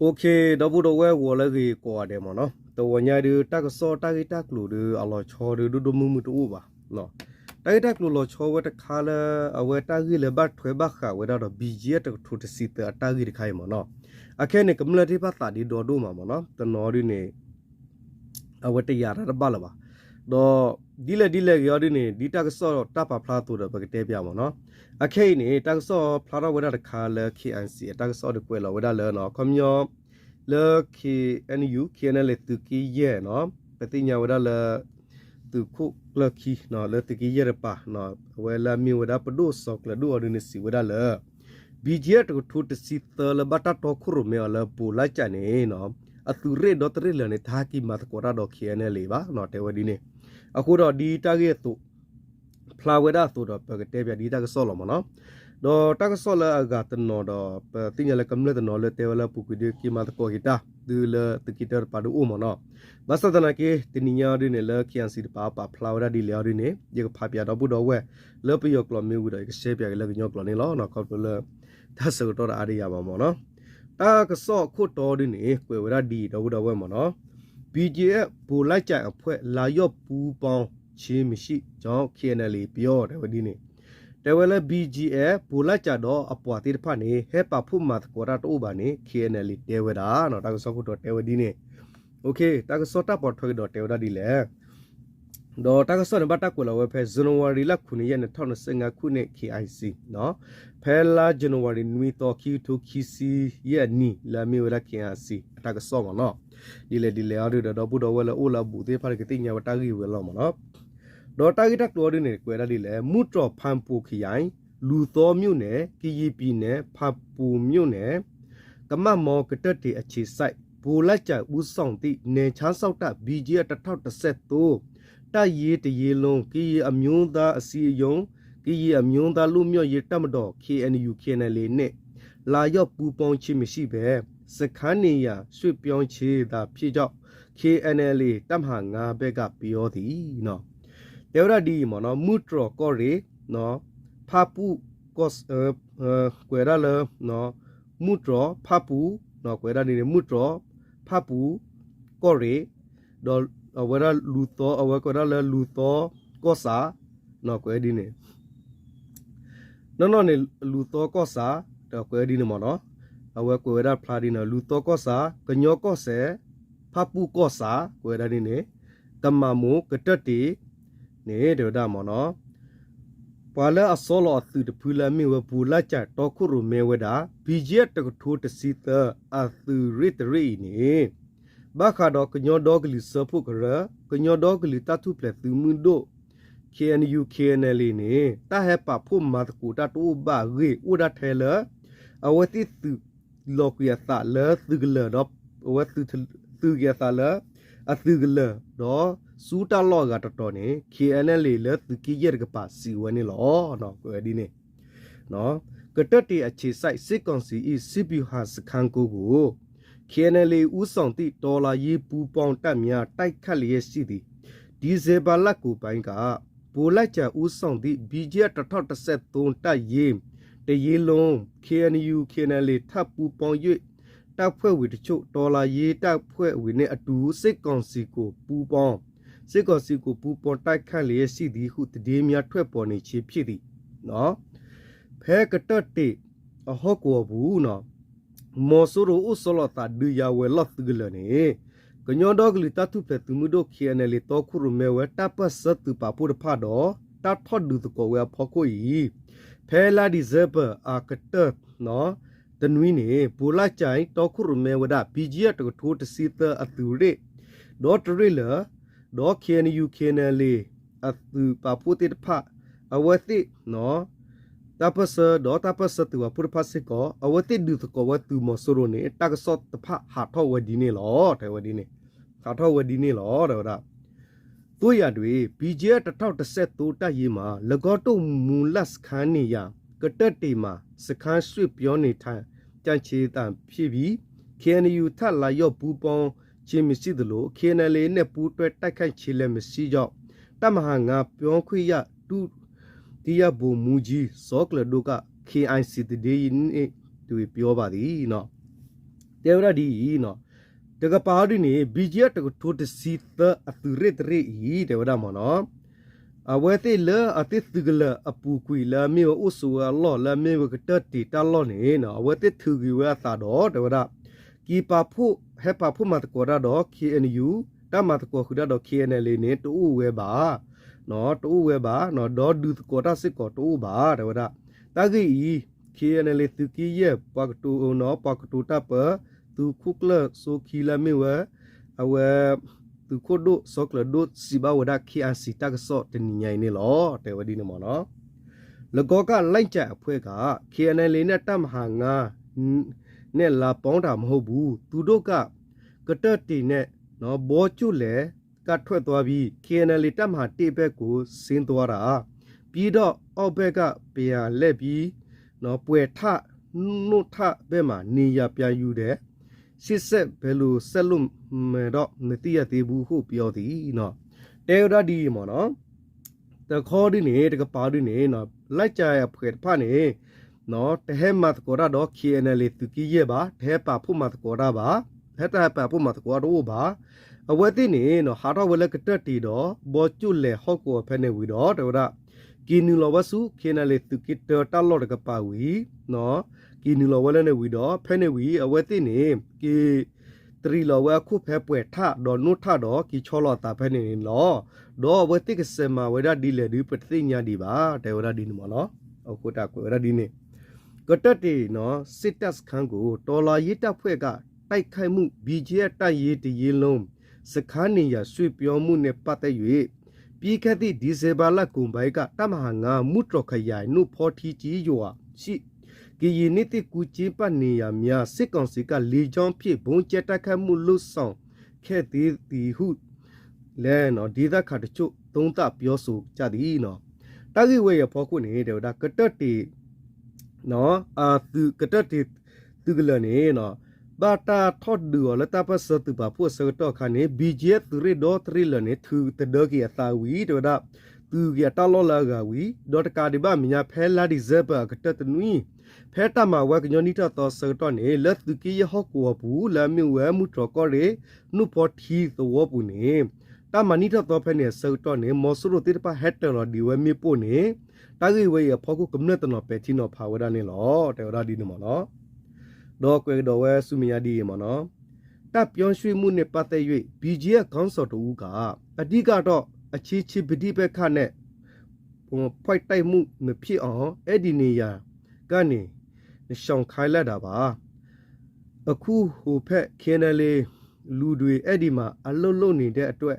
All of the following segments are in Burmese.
OK，那不多我那个过的嘛喏，到我家的大个少大个大路的，阿拉车的都木多吧，喏，大个大路拉车我的卡了，啊我大个了把推把卡，我到了 BG 这个出的西的大个的开嘛喏，啊看你根本的把大的多多嘛喏，到哪里呢？啊我的亚的巴了吧，到ดีเลย要的呢，ดี大个少大把 pla 多的不给代表嘛喏，啊看你大个少 pla 到我的卡了 KNC，大个少的贵了我的了喏，咁样。了 KNU KNL ตุกีเย่เนาะปฏิญญาวดาละตุคุละคีเนาะละตุกีเย่ปะเนาะเวลามีวดาปดูสอกละดูอดุนิสิวดาละบีเจตก็ทุตสิตละบัตตอคุรุเมละปูละจาเนเนาะอตุเรดอตเรละเนทากิมาตะกอราดอ KNL บะเนาะเตวดีเนအခုတော့ဒီတာဂက်ตุဖလာဝဒตุတော့ပကတဲ့ပြဒီတာကဆောလမနော်တော့တကဆောလအကတနော်တော့တင်ရလကမ္လတနော်လေတေဝလပုကုဒီကိမတ်ကိုဟိတာဒူလတကိတရပါဒူမနော်ဘသဒနာကေတင်ညာရင်းလေခီယန်စီပါပါဖလာဝဒဒီလျာရင်းနေဒီကဖာပြတော့ဘူးတော့ဝဲလေပယောကလမီဝဒကရှေပြကလေညောကလနေလောနော်ကောက်လသဆောတော့အာရိယာပါမောနော်တာကဆောခုတော်ဒီနေကွယ်ဝဒဒီတော့ဘူးတော့ဝဲမောနော် BGF ဘူလိုက်ကြအဖွဲလာရော့ပူပေါင်းချင်းမရှိကြောင်း KNL ပြောတယ်ဝဒီနေแต่เวลา BGF ဘူလိုက်ကြတော့အပွားတိဖာနေဟဲပါဖုမတ်ကောရတော့ဘာနေ KNL တဲဝဒါနော်တာကစောခုတော့တဲဝဒီနေโอเคတာကစောတာပေါ်ထွေးတော့တဲဝဒါဒီလေတော့တာကစောနဘတာကိုလာဝဖဲဇန်နဝါရီလ9ရက်2025ခုနှစ် KIC နော်ဖဲလာဇန်နဝါရီနွီတော့ခီတူခီစီရဲ့နီလာမီဝရ KIC တာကစောမနော်ဒီလေအားတော့ဘူးတော့ဝဲလာအိုလာဘူးသေးဖာကတိညာဝတာကြီးဝဲလောမနော်ဒေါ်တာဂီတက်တော်ရင်းနဲ့ကွယ်ရည်လေမူတော်ဖန်ပူခရိုင်လူတော်မြို့နယ်ကီယီပီနယ်ဖပ်ပူမြို့နယ်ကမတ်မော်ကတက်တီအခြေဆိုင်ဘူလက်ကျဦးဆောင်သည့်နေချမ်းဆောက်တာ BG 1013တရေးတရေလုံးကီယီအမျိုးသားအစီယုံကီယီအမျိုးသားလူမျိုးရေးတမတော် KNU KNL နဲ့လာရောက်ပူပေါင်းခြင်းမရှိပဲစခန်းနေရရွှေ့ပြောင်းချေတာဖြစ်ကြောင့် KNL တမဟာ9ဘက်ကပြောသည်နော်เดี๋ยวดีมเนาะมุตรก็เรเนาะพาปูก็กวยได้เลยเนาะมุตรพาปูเนาะกวยได้นี่มุตรพาปูก็เรดอเอาไว้ได้ลูโตเอาไว้ก็ได้เลยลูโตก็สาเนาะกวยดีนี่นั่นนี่ลูโตก็สาเดี๋ยวกวยดีนี่มเนาะเอาไว้กวยได้พลาดีนะลูโตก็สากะญอก็เสพาปูก็สากวยได้นี่กัมมามูกะตะติနေတော့ဒါမနော်ပါလာအစောလောသူတဖူလာမီဝပူလာချတောခုရမေဝဒါ BGF တကထိုးတစီတအသူရစ်တရီနေဘာခါတော့ကညောဒေါကလီစဖုကရကညောဒေါကလီတထုပလက်သူမွန်းတို့ KNU KNL နေတာဟဲပါဖုမတ်ကူတတူဘာရီဥဒထဲလအဝတိသူလောကရသလသူကလတော့ဝတ်သူကရသလအသူကလတော့สูตาลอกาตตอนี่ KNL เลตุกิเยรกปาစီဝနေလောနော်ကွယ်ဒီနေနော်ကတတ်တီအခြေဆိုင်စစ်ကောင်စီဤစစ်ဗျူဟာစခန်းကို KNL ဦးဆောင်သည့်ဒေါ်လာရေးပူပေါင်းတပ်များတိုက်ခတ်လျက်ရှိသည်ဒီဇေဘာလကိုပိုင်းကပိုလိုက်ချဦးဆောင်သည့် BG 1013တပ်ရေးတရေးလုံး KNU KNL ထပ်ပူပေါင်း၍တပ်ဖွဲ့ဝင်တချို့ဒေါ်လာရေးတပ်ဖွဲ့ဝင်နဲ့အတူစစ်ကောင်စီကိုပူပေါင်းစစ်ကောင်စီကိုပူပေါ်တိုက်ခတ်လျက်ရှိသည်ဟုတည်များထွက်ပေါ်နေခြင်းဖြစ်သည်နော်ဖဲကတတ်တေအဟောကောဘူးနော်မော်ဆိုရိုဥစလတာဒူယာဝဲလော့တဂလနေကညောဒေါကလီတတုဖက်သူမှုတို့ KNL တော့ခုရမဲဝဲတပတ်စတ်သူပါပုဒဖာတော့တတ်ထော့ဒူတကောဝဲဖော်ကိုဤဖဲလာဒီဇပအာကတတ်နော်တနွီနေပူလာချိုင်တော့ခုရမဲဝဒ BG တကထိုးတစီတအသူရဒေါ်တရီလာဒေါ် KNU KNL အသူပါပုတိတဖအဝတိနော်တပစဒေါ်တပစတူပုရဖစကောအဝတိဒုတကောဝတူမဆိုရိုနေတကဆော့တဖဟာထောဝဒီနေလောတဲဝဒီနေဟာထောဝဒီနေလောတော့ဒါသူရတွေ BG 1013တိုက်ရေးမှာလကောတုံမူလက်စခန်းနေရကတက်တေမှာစခန်းရွှေ့ပြောနေထိုင်ကြံချေတန်ဖြစ်ပြီး KNU ထလာရော့ပူပေါင်းချင်းမရှိသလို KNL နဲ့ပူးတွဲတိုက်ခိုက်ချေလည်းမရှိကြောင့်တမဟာငါပြောခွေရတူတီရဘူမူကြီးစောကလဒုက KIC တည်နေသူပြောပါသည်နော် เดี๋ยวดีเนาะแต่ก็ป่าดินี่บีเจตก็ทุดสีตอตุเรตเรอีเดี๋ยวหมอเนาะเวทีเลอติสึกเลอปูกุยเลมีว่าอุสุอลอเลมีว่าก็เตติตาลอนี่เนาะเวทีถึกอยู่ว่าตาดอเดี๋ยวกีปาผู้ให้ปาผู้มาตะกอดอ KNU ตามาตะกอคือดอ KNL เนี่ยตู้เวบาเนาะตู้เวบาเนาะดอดูตะกอดสิกอตู้บาเดี๋ยวตากี KNL ตุกีเยปักตูเนาะปักตูตาเปตูคุกเลโซคีลามีวะเอาเวตูโคโดซอกเลโดสิบาวดาคีอันสิตากสอตนี่ไงนี่หรอแต่ว่าดีนะมอเนาะแล้วก็ไล่จ่าเพื่อกะ KNL เนี่ยตั้มหางาเนี่ยลาป้องดามหูบูตูโดกะก็เตตีเนี่ยเนาะบอจุเลกัดထွက်သွားပြီး KNL တပ်မဟာတိဘက်ကိုဆင်းသွားတာပြီးတော့အောက်ဘက်ကပြန်လက်ပြီးနော်ပွေထနှုတ်ထဘက်မှာနေရပြန်ယူတယ်စစ်ဆက်ဘယ်လိုဆက်လို့မတော့မသိရသေးဘူးဟုပြောသည်နော်တဲရဒီမော်နော်တခေါ်ဒီနေတကပါဒီနေနော်လိုက်ကြရဖွေဖာနေနော်တဟဲမတ်ကောရတော့ KNL သူကြီးရပါတဲပါဖို့မတ်ကောရပါတဲတာပါဖို့မတ်ကောတော့ပါအဝဲတိနေနော်ဟာတော့ဝလကတတီတော့ဘောကျွလေဟော့ကိုဖဲနေဝီတော့တော်ကီနူလဝဆု KNL သူကတတလော့တကပါဝီနော်ကီနူလဝလနေဝီတော့ဖဲနေဝီအဝဲတိနေကီတရီလဝခုဖဲပွေထတော့နုထတော့ကီချောလောတာဖဲနေလောတော့ဝဲတိကစမဝဲဒါဒီလေဒီပတိညာဒီပါတေဝရဒီနမနော်အခုတကွေရဒီနေကတတီနော်စစ်တပ်ခန်းကိုတော်လာရစ်တပ်ဖွဲ့ကတိုက်ခိုက်မှု BGF တိုက်ရေးတရေးလုံးစခန်းနေရရွှေပြောမှုနဲ့ပတ်သက်၍ပြီးခဲ့သည့်ဒီဇင်ဘာလကုန်ပိုင်းကတမဟာငါမှုတော်ခရိုင်နုဖော်ထီကြီးရွာရှိကီယနိတိကူချင်းပတ်နေရများစစ်ကောင်စီကလေကြောင်းဖြစ်ဘုံကျက်တက်ခတ်မှုလွတ်ဆောင်ခဲ့သည်ဟုလဲနော်ဒီသခါတချို့သုံးသပြောဆိုကြသည်နော်တဂိဝေရဖောခုနေတယ်ဒါကတတီနော်သူကတတီသူကလည်းနေနော်ဘာတာထော့ဒူလတာပတ်စတူပါဖို့စတော့ခါနေ BGF သူရတော့ထရီလနေသူတဒကီအသာဝီတော့ဒါသူကတလောလာကဝီဒေါ်တကာဒီဘာမြညာဖဲလာဒီဇပ်ပါကတတနွီဖဲတမဝကညနိတတော်စတော့နေလက်သူကီဟော့ကိုဘူးလာမြဝဲမှုတော့ကောရေနုဖို့ထီသောပူနေတမနိတတော်ဖဲနေစတော့နေမောဆူရတိပဟက်တော်ဒီဝဲမြေပို့နေတာဂိဝေရဖောက်ကိုကမ္နတနော်ပဲတီနော်ဖာဝဒနေလောတေရဒီနမနော်တော့ကွေတော့ဝဲစုမရဒီမနော်တပ်ပြောင်းရွှေ့မှုနဲ့ပတ်သက်၍ BGF ခေါင်းဆောင်တူကအဓိကတော့အချီချီပတိပက္ခနဲ့ဖွိုက်တိုက်မှုမဖြစ်အောင်အဲ့ဒီနေရာကနေရှောင်ခိုင်းလိုက်တာပါအခုဟိုဖက် KNL လူတွေအဲ့ဒီမှာအလုတ်လုတ်နေတဲ့အတွက်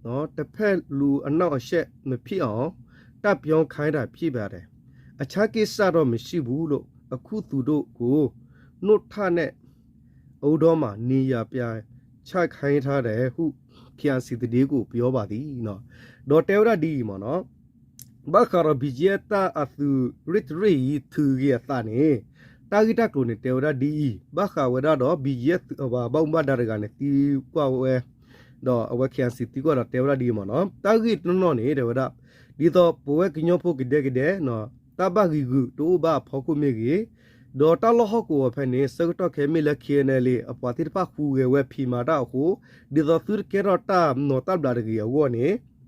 နော်တစ်ဖက်လူအနောက်အရှက်မဖြစ်အောင်တပ်ပြောင်းခိုင်းတာဖြစ်ပါတယ်အခြားကိစ္စတော့မရှိဘူးလို့အခုသူတို့ကိုနှုတ်ထနဲ့အိုးတော်မှာနေရပြချခိုင်းထားတယ်ဟုခရစီတဒီကိုပြောပါသည်နော်ဒေါ်တဲရဒီမနော်ဘာခရဘီဂျီတာအသူရစ်ရီသူရတာနေတာဂီတာကလိုနေတဲရဒီဘာခဝဒါတော့ BGF ဘာဘောင်ဘာဒါရကနေတီကွာဝဲတော့အဝခရစီတီကွာတော့တဲရဒီမနော်တာဂီတနော်နေတယ်ဝဒါဒီတော့ဘဝကညောဖို့ကတဲ့နော်တဘဂီဂူတိုးဘာဖောက်ခုမေကြီးဒေါ်တလဟကိုဖဲနေစကတော့ခဲမီလက်ခဲနယ်လေအပွားတိပခူဝဲဖီမာတာဟုဒီတော့သူကဲရတာနော်တပ်လာကြီးဝနေ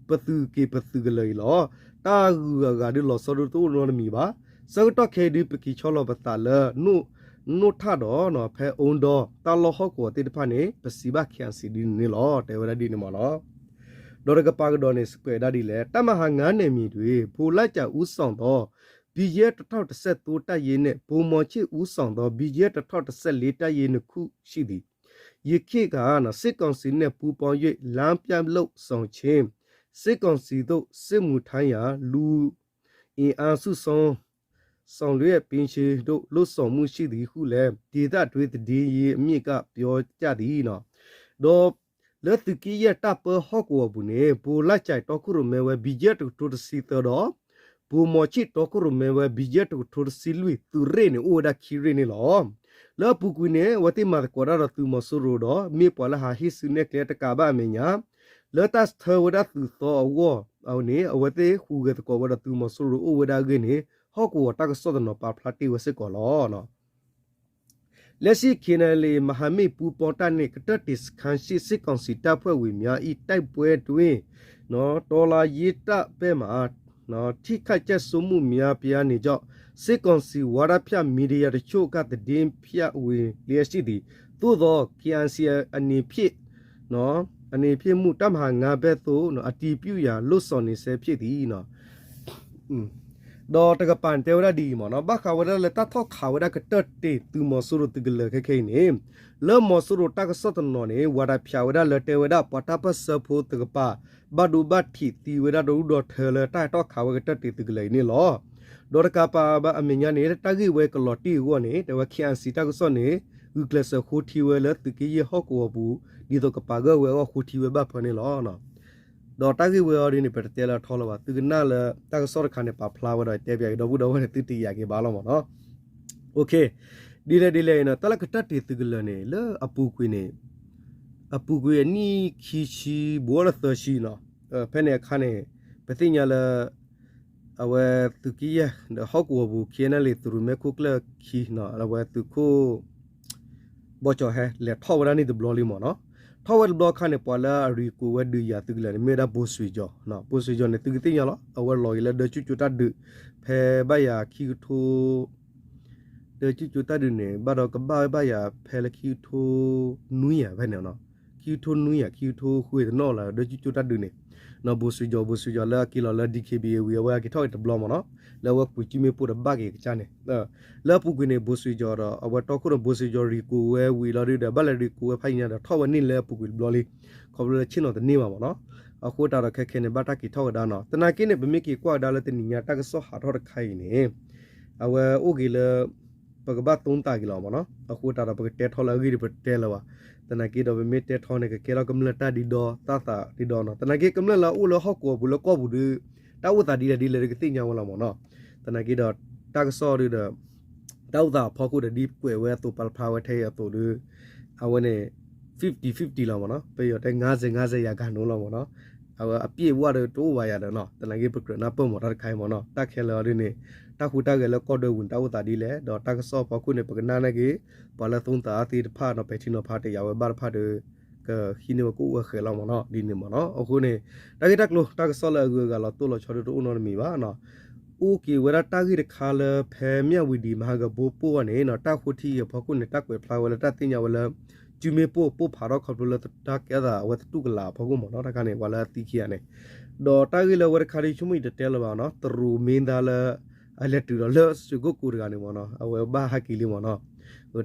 ပသူကေပသူကလေးလောတာဂူကဒီလောစရတူလောမီပါစကတော့ခဲဒီပကီချောလောပတာလနုထတော့နော်ဖဲအုံတော့တလဟကိုတိတဖာနေပစီဘခန်စီဒီနေလောတေဝရဒီနေမလောဒေါ်ကပါကဒေါ်နေစကွေဒါဒီလေတမဟာငန်းနေမီတွေဖိုလိုက်ကြဥဆောင်တော့BGF 1013တိုက်ရေးနဲ့ဘုံမော်ချစ်ဦးဆောင်သော BGF 1014တိုက်ရေးနှစ်ခုရှိသည်ယခေကနော်စစ်ကောင်စီနဲ့ပူးပေါင်း၍လမ်းပြလို့ဆောင်ခြင်းစစ်ကောင်စီတို့စစ်မှုထမ်းရာလူအင်အားစုဆောင်ရွက်ပင်ရှိတို့လွတ်ဆောင်မှုရှိသည်ဟုလည်းဒေသတွေတည်ရေးအမြင့်ကပြောကြသည်နော်တော့လက်သူကြီးရတပ်ပဟော့ကိုဘူးနေဘူလိုက်ကြတော့ခုရမဲဝဲ BGF တို့စီတော့ဘူမောချစ်တော့ကရမဲဝဲ BGF တို့ထိုးစီလူသူရဲနေအိုဒါခီရဲနေလောလောပူကွနေဝတိမာကောရသူမဆူရိုတော့မေပေါ်လာဟာဟိစနေကတကဘာမညာလောတတ်သဝဒသူသောဝအော်နေအဝတိခူကတကောဝဒသူမဆူရိုအိုဝဒါဂနေဟောကိုတကဆောဒနောပါဖလာတီဝစကောလောနော် လက်ရှိခင်းလေမဟာမိပူပေါ်တန်နေကတတစ်ခန်ရှိစစ်ကောင်စီတပ်ဖွဲ့ဝင်များဤတိုက်ပွဲတွင်နော်ဒေါ်လာရစ်တပဲမှာနော်ထိခိုက်ချက်စုမှုများပြားနေကြောင့်စစ်ကောင်စီဝါဒဖြတ်မီဒီယာတချို့ကတည်င်းဖြတ်ဝင်လျက်ရှိသည်သို့သော KNC အနေဖြင့်နော်အနေဖြင့်မှုတမဟာငါဘက်သို့နော်အတီးပြူရာလွတ်စော်နေစေဖြစ်သည်နော်တော့တကပန်တေဝရဒီမနော်ဘာခါဝရလက်တထောက်ခါဝရကတတေသူမဆူရတကလခခဲနေလောမဆူရတကစတနော်နေဝရဖြာဝရလက်တေဝရပတာပစဖို့တကပါဘဒူဘတ်တီတီဝရဒူဒထလတာတော့ခါဝကတတေတကလေနေလောဒေါ်ကပါဘအမညာနေတဂိဝဲကလော်တီဝနေတဝခ န်စီတကစောနေဥကလစခိုတီဝဲလက်တကီရဟောကောဘူးဒီတော့ကပါကဝဲခိုတီဝဲဘဖနေလောနော်တော့တကိဝေအော်ဒီနေပတ်တဲလာထောလာပါသူကနာလာတကစောရခါနေပါဖလာဝတော့တဲပြတော့ဘူးတော့ဝဲတူတီရကေဘာလို့မနော်โอเคဒီလေနော်တလကတတ်တီသူကလနေလအပူကွေနေအပူကွေနီခီချီဘောလသရှိနော်ဖဲနေခါနေပတိညာလာအဝဲသူကီရဟောက်ဝဘူးခေနလေသူမဲခုကလခီနော်အဝဲသူကိုဘောချောဟဲလေထောဝရနေဒဘလလီမနော်ထောဝဲဘလော့ခါနေပေါ်လာရီကိုဝဲဒူယာသူကလည်းမေဒါဘိုဆွေဂျောနော်ဘိုဆွေဂျောနေသူကတိညာလောအဝဲလော်ရလေဒချူချူတတ်ဒဖဲဘယာခီထိုဒချူချူတတ်ဒနေဘာတော့ကဘာယာဖဲလခီထိုနူးရဘဲနော်ခီထိုနူးရခီထိုခွေနော်လာဒချူချူတတ်ဒနေနော်ဘိုဆွေဂျောလာကီလောလာဒီကေဘီဝီဝဲကီထောက်တဘလော့မနော်လောဝကူချီမေပိုဒဘကေချာနေလာပူကွေနေဘိုဆွေဂျောတော့အဝဲတော့ခုဘိုဆွေဂျောရီကိုဝဲဝီလာရီဒဘလရီကိုဝဲဖိုင်ညာတော့ထောက်ဝနေလဲပူကွေဘလော်လီခေါ်လို့ချင်းတော့တနေမှာပေါ့နော်အခုတာတော့ခက်ခဲနေဘတာကီထောက်ဒါနော်တနာကင်းနေဗမေကီကွာဒါလည်းတနိညာတကဆောဟာတော့ခိုင်နေအဝဲအိုဂီလပကဘတ်တုံးတာကီလောပေါ့နော်အခုတာတော့ပကတဲထော်လာဂီပတဲလာပါတနာကီတော့ဗမေတဲထောင်းနေကေလောကမလတာဒီဒေါ်တာဒီဒေါ်နော်တနာကီကမလလာအိုလဟောက်ကိုဘူးလကောဘူးဒီတာဝတာဒီလေကတိညာဝလာပေါ့နော်တနာကီတော့တကဆောဒီတော့တောက်တာဖောက်ခုဒီပွေဝဲတူပလဖာဝဲထဲရတူဒီအဝနေ50လောက်ပေါ့နော်ပေရတဲ့50ရာခန့်လုံးလောက်ပေါ့နော်အပြည့်ဝရတိုးဝါရတယ်နော်တနင်္ဂနွေပကရနာပုံမရခိုင်ပေါ့နော်တက်ခဲလော်ဒီနေတခုတက်ခဲလောကောဒဝင်တောက်တာဒီလေတော့တက်ဆောပခုနေပကနာနေကေပလာသုံးတာတီဖာနော်ပဲချီနော်ဖာတေရဝဘာဖာတေကခီနေကိုဝခဲလောက်ပေါ့နော်ဒီနေပေါ့နော်အခုနေတကတက်လို့တက်ဆောလောကလောတိုးလောချော်တိုးနော်မီပါနော်โอเคเวลาตากิคาลแพเมียวิดีมหากโบโปเนี่ยเนาะตาคุที่พอคุณเนี่ยตากวยพลาวลตาติญาวลจูเมโปโปผารอขับลตาแกดาวัตตุกลาพอกูหมอเนาะตากันเนี่ยวลาติเคียเนี่ยดอตากิลวรคาริชุมิเตลบาเนาะตรูเมนดาลอเลตุลสุกุกูรกันเนี่ยหมอเนาะเอาบาฮักกิลิหมอเนาะ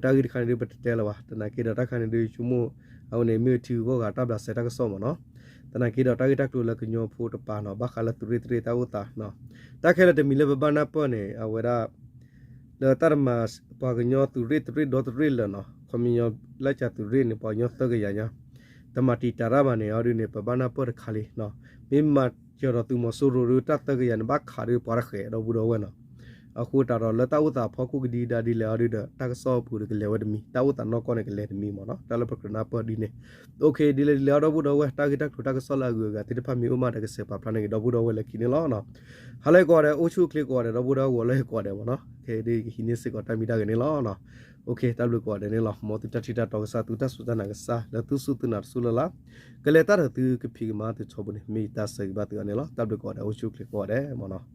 ตากิคันนี่เปเตลบาตนากิดตาคันนี่ชุมุเอาเนี่ยมีทิวก็กาตาบลาเซตากซอมเนาะตนากิดตากิตักตุลกญอโพตปาเนาะบาคาลตุริตริตาอุตาเนาะตาแค่ละมีเลบานาปเนี่ยเอาเวลาเลตามาปากญอตุริตริดอตุริลเนาะคอมิญอละจาตุริเนี่ยปญอตกะยาญาตมาติตารามาเนี่ยเอาดิเนี่ยบานาปรคาลีเนาะมิมาจอรตุมสุรุตตกะยานบาคาริปาระเขดอบุดอเวเนาะအခုတာတော့လတဝတာဖောက်ခုကဒီဒါဒီလေအရဒတက်ဆောပူကလေဝဒမီတဝတာနောကောနေကလေဒမီမနော်တလပကနာပဒီနေโอเคဒီလေလေတော့ဘူးတော့ဝတာဂီတက်ထူတက်ဆောလာကူကတိတဖမီဥမာတကစေပါဖလာနေတော့ဘူးတော့ဝလေကိနေလောနော်ဟာလေကောတယ်အိုချုကလစ်ကောတယ်တော့ဘူးတော့ဝလေကောတယ်ဗောနော်ခေဒီဟိနေစစ်ကောတိုင်မီတာကနေလောနော်โอเคတလူကောတယ်နေလောမောတိတတိတတော့စာတူတဆူတနာကစာလတူစုတနာဆူလလာကလေတာတူကဖီမာတူချဘနေမီတာစေဘတ်ကနေလောတလူကောတယ်အိုချုကလစ်ကောတယ်ဗောနော်